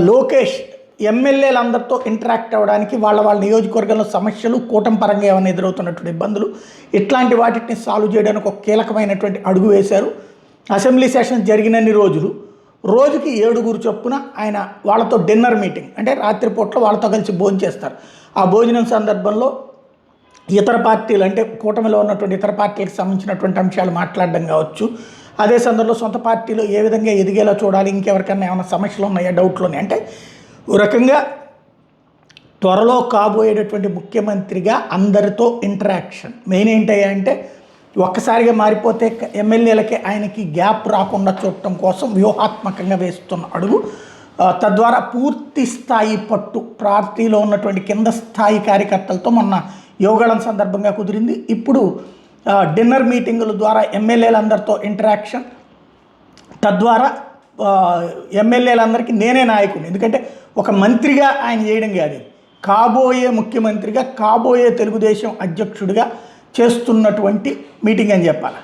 Lokesh ఎమ్మెల్యేలందరితో interact అవ్వడానికి వాళ్ళ నియోజకవర్గంలో సమస్యలు, కూటమి పరంగా ఏమైనా ఎదురవుతున్నటువంటి ఇబ్బందులు, ఇట్లాంటి వాటిని సాల్వ్ చేయడానికి ఒక కీలకమైనటువంటి అడుగు వేశారు. అసెంబ్లీ సెషన్ జరిగినన్ని రోజులు రోజుకి 7 చొప్పున ఆయన వాళ్ళతో డిన్నర్ మీటింగ్, అంటే రాత్రిపూట్ల వాళ్ళతో కలిసి భోజనం చేస్తారు. ఆ భోజనం సందర్భంలో ఇతర పార్టీలు, అంటే కూటమిలో ఉన్నటువంటి ఇతర పార్టీలకు సంబంధించినటువంటి అంశాలు మాట్లాడడం కావచ్చు, అదే సందర్భంలో సొంత పార్టీలో ఏ విధంగా ఎదిగేలా చూడాలి, ఇంకెవరికన్నా ఏమైనా సమస్యలు ఉన్నాయా, డౌట్లు ఉన్నాయి, అంటే ఓ రకంగా త్వరలో కాబోయేటటువంటి ముఖ్యమంత్రిగా అందరితో ఇంటరాక్షన్. మెయిన్ ఏంటయ్యా అంటే ఒక్కసారిగా మారిపోతే ఎమ్మెల్యేలకి ఆయనకి గ్యాప్ రాకుండా చూడటం కోసం వ్యూహాత్మకంగా వేస్తున్న అడుగు. తద్వారా పూర్తి స్థాయి పట్టు పార్టీలో ఉన్నటువంటి కింద స్థాయి కార్యకర్తలతో మొన్న యోగాళం సందర్భంగా కుదిరింది. ఇప్పుడు డిన్నర్ మీటింగుల ద్వారా ఎమ్మెల్యేలందరితో ఇంటరాక్షన్, తద్వారా ఎమ్మెల్యేలందరికీ నేనే నాయకుడిని, ఎందుకంటే ఒక మంత్రిగా ఆయన చేయడం కాదు, కాబోయే ముఖ్యమంత్రిగా, కాబోయే తెలుగుదేశం అధ్యక్షుడిగా చేస్తున్నటువంటి మీటింగ్ అని చెప్పాలి.